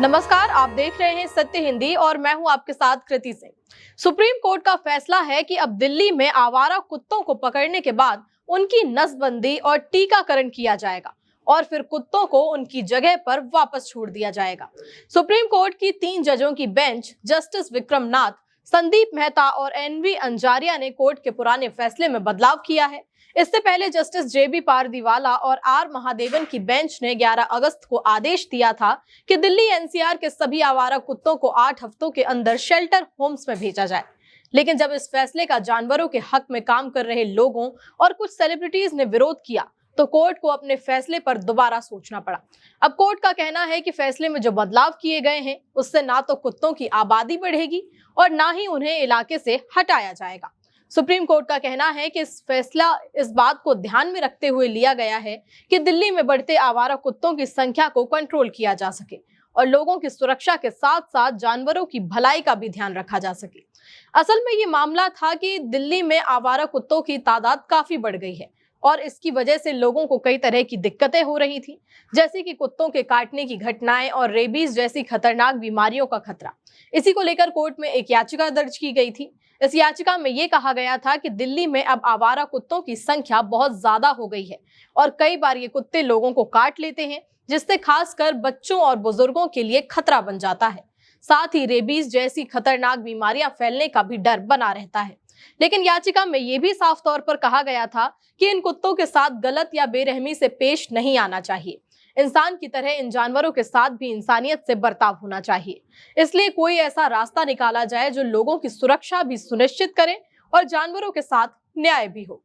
नमस्कार, आप देख रहे हैं सत्य हिंदी और मैं हूं आपके साथ कृति सिंह। सुप्रीम कोर्ट का फैसला है कि अब दिल्ली में आवारा कुत्तों को पकड़ने के बाद उनकी नसबंदी और टीकाकरण किया जाएगा और फिर कुत्तों को उनकी जगह पर वापस छोड़ दिया जाएगा। सुप्रीम कोर्ट की 3 जजों की बेंच जस्टिस विक्रम नाथ, संदीप मेहता और एनवी अंजारिया ने कोर्ट के पुराने फैसले में बदलाव किया है। इससे पहले जस्टिस जेबी पारदीवाला और आर महादेवन की बेंच ने 11 अगस्त को आदेश दिया था कि दिल्ली एनसीआर के सभी आवारा कुत्तों को 8 हफ्तों के अंदर शेल्टर होम्स में भेजा जाए। लेकिन जब इस फैसले का जानवरों के हक में काम कर रहे लोगों और कुछ सेलिब्रिटीज ने विरोध किया तो कोर्ट को अपने फैसले पर दोबारा सोचना पड़ा। अब कोर्ट का कहना है कि फैसले में जो बदलाव किए गए हैं उससे ना तो कुत्तों की आबादी बढ़ेगी और ना ही उन्हें इलाके से हटाया जाएगा। सुप्रीम कोर्ट का कहना है कि इस फैसला इस बात को ध्यान में रखते हुए लिया गया है कि दिल्ली में बढ़ते आवारा कुत्तों की संख्या को कंट्रोल किया जा सके और लोगों की सुरक्षा के साथ साथ जानवरों की भलाई का भी ध्यान रखा जा सके। असल में ये मामला था कि दिल्ली में आवारा कुत्तों की तादाद काफी बढ़ गई है और इसकी वजह से लोगों को कई तरह की दिक्कतें हो रही थी, जैसे कि कुत्तों के काटने की घटनाएं और रेबीज जैसी खतरनाक बीमारियों का खतरा। इसी को लेकर कोर्ट में एक याचिका दर्ज की गई थी। इस याचिका में ये कहा गया था कि दिल्ली में अब आवारा कुत्तों की संख्या बहुत ज्यादा हो गई है और कई बार ये कुत्ते लोगों को काट लेते हैं, जिससे खासकर बच्चों और बुजुर्गों के लिए खतरा बन जाता है। साथ ही रेबीज जैसी खतरनाक बीमारियां फैलने का भी डर बना रहता है। लेकिन याचिका में यह भी साफ तौर पर कहा गया था कि इन कुत्तों के साथ गलत या बेरहमी से पेश नहीं आना चाहिए। इंसान की तरह इन जानवरों के साथ भी इंसानियत से बर्ताव होना चाहिए। इसलिए कोई ऐसा रास्ता निकाला जाए जो लोगों की सुरक्षा भी सुनिश्चित करे और जानवरों के साथ न्याय भी हो।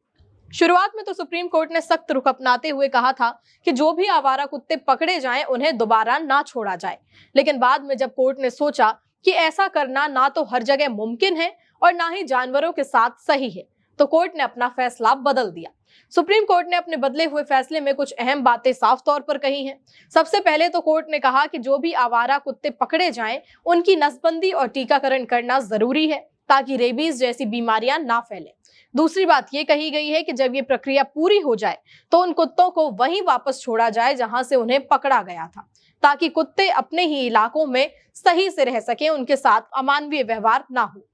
शुरुआत में तो सुप्रीम कोर्ट ने सख्त रुख अपनाते हुए कहा था कि जो भी आवारा कुत्ते पकड़े जाएं उन्हें दोबारा ना छोड़ा जाए। लेकिन बाद में जब कोर्ट ने सोचा कि ऐसा करना ना तो हर जगह मुमकिन है और ना ही जानवरों के साथ सही है, तो कोर्ट ने अपना फैसला बदल दिया। सुप्रीम कोर्ट ने अपने बदले हुए फैसले में कुछ अहम बातें साफ तौर पर कही हैं। सबसे पहले तो कोर्ट ने कहा कि जो भी आवारा कुत्ते पकड़े जाएं, उनकी नसबंदी और टीकाकरण करना जरूरी है ताकि रेबीज जैसी बीमारियां ना फैलें। दूसरी बात ये कही गई है कि जब ये प्रक्रिया पूरी हो जाए तो उन कुत्तों को वहीं वापस छोड़ा जाए जहां से उन्हें पकड़ा गया था, ताकि कुत्ते अपने ही इलाकों में सही से रह सकें, उनके साथ अमानवीय व्यवहार ना हो।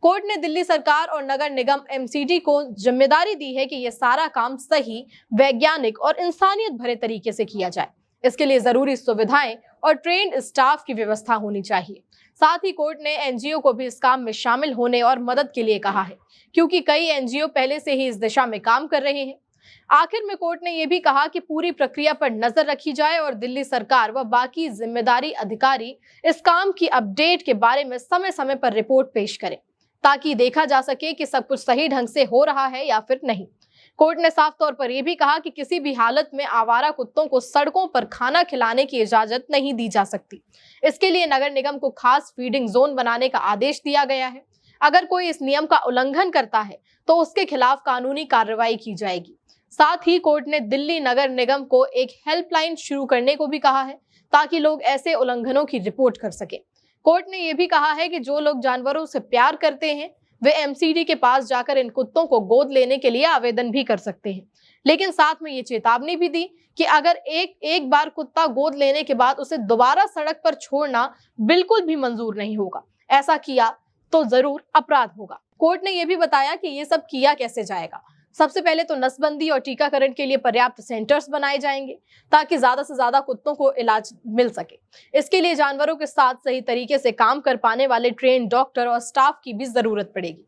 कोर्ट ने दिल्ली सरकार और नगर निगम एमसीडी को जिम्मेदारी दी है कि यह सारा काम सही, वैज्ञानिक और इंसानियत भरे तरीके से किया जाए। इसके लिए जरूरी सुविधाएं और ट्रेन्ड स्टाफ की व्यवस्था होनी चाहिए। साथ ही कोर्ट ने एनजीओ को भी इस काम में शामिल होने और मदद के लिए कहा है, क्योंकि कई एनजीओ पहले से ही इस दिशा में काम कर रहे हैं। आखिर में कोर्ट ने यह भी कहा कि पूरी प्रक्रिया पर नजर रखी जाए और दिल्ली सरकार व बाकी जिम्मेदारी अधिकारी इस काम की अपडेट के बारे में समय समय पर रिपोर्ट पेश करें, ताकि देखा जा सके कि सब कुछ सही ढंग से हो रहा है या फिर नहीं। कोर्ट ने साफ तौर पर यह भी कहा कि किसी भी हालत में आवारा कुत्तों को सड़कों पर खाना खिलाने की इजाजत नहीं दी जा सकती। इसके लिए नगर निगम को खास फीडिंग जोन बनाने का आदेश दिया गया है। अगर कोई इस नियम का उल्लंघन करता है तो उसके खिलाफ कानूनी कार्रवाई की जाएगी। साथ ही कोर्ट ने दिल्ली नगर निगम को एक हेल्पलाइन शुरू करने को भी कहा है, ताकि लोग ऐसे उल्लंघनों की रिपोर्ट कर सके। कोर्ट ने यह भी कहा है कि जो लोग जानवरों से प्यार करते हैं वे एमसीडी के पास जाकर इन कुत्तों को गोद लेने के लिए आवेदन भी कर सकते हैं। लेकिन साथ में ये चेतावनी भी दी कि अगर एक बार कुत्ता गोद लेने के बाद उसे दोबारा सड़क पर छोड़ना बिल्कुल भी मंजूर नहीं होगा। ऐसा किया तो जरूर अपराध होगा। कोर्ट ने यह भी बताया कि ये सब किया कैसे जाएगा। सबसे पहले तो नसबंदी और टीकाकरण के लिए पर्याप्त सेंटर्स बनाए जाएंगे, ताकि ज्यादा से ज्यादा कुत्तों को इलाज मिल सके। इसके लिए जानवरों के साथ सही तरीके से काम कर पाने वाले ट्रेन डॉक्टर और स्टाफ की भी जरूरत पड़ेगी।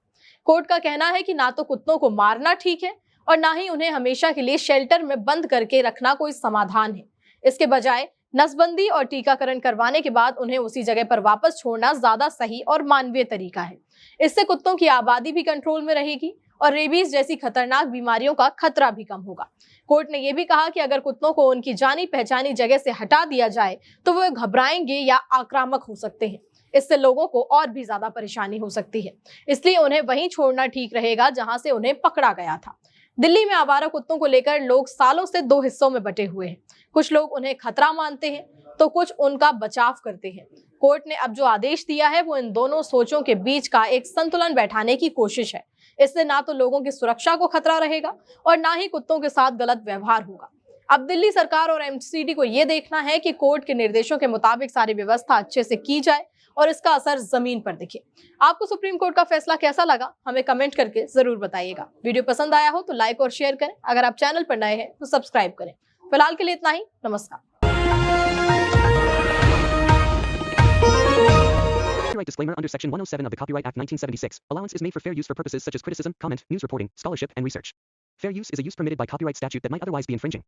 कोर्ट का कहना है कि ना तो कुत्तों को मारना ठीक है और ना ही उन्हें हमेशा के लिए शेल्टर में बंद करके रखना कोई समाधान है। इसके बजाय नसबंदी और टीकाकरण करवाने के बाद उन्हें उसी जगह पर वापस छोड़ना ज्यादा सही और मानवीय तरीका है। इससे कुत्तों की आबादी भी कंट्रोल में रहेगी और रेबीज जैसी खतरनाक बीमारियों का खतरा भी कम होगा। कोर्ट ने यह भी कहा कि अगर कुत्तों को उनकी जानी पहचानी जगह से हटा दिया जाए तो वे घबराएंगे या आक्रामक हो सकते हैं। इससे लोगों को और भी ज्यादा परेशानी हो सकती है। इसलिए उन्हें वहीं छोड़ना ठीक रहेगा जहां से उन्हें पकड़ा गया था। दिल्ली में आवारा कुत्तों को लेकर लोग सालों से 2 हिस्सों में बटे हुए हैं। कुछ लोग उन्हें खतरा मानते हैं तो कुछ उनका बचाव करते हैं। कोर्ट ने अब जो आदेश दिया है वो इन दोनों सोचों के बीच का एक संतुलन बैठाने की कोशिश है। इससे ना तो लोगों की सुरक्षा को खतरा रहेगा और ना ही कुत्तों के साथ गलत व्यवहार होगा। अब दिल्ली सरकार और एमसीडी को यह देखना है कि कोर्ट के निर्देशों के मुताबिक सारी व्यवस्था अच्छे से की जाए और इसका असर जमीन पर दिखे। आपको सुप्रीम कोर्ट का फैसला कैसा लगा, हमें कमेंट करके जरूर बताइएगा। वीडियो पसंद आया हो तो लाइक और शेयर करें। अगर आप चैनल पर नए हैं तो सब्सक्राइब करें। फिलहाल के लिए इतना ही। नमस्कार। Copyright disclaimer under Section 107 of the Copyright Act 1976. Allowance is made for fair use for purposes such as criticism, comment, news reporting, scholarship, and research. Fair use is a use permitted by copyright statute that might otherwise be infringing.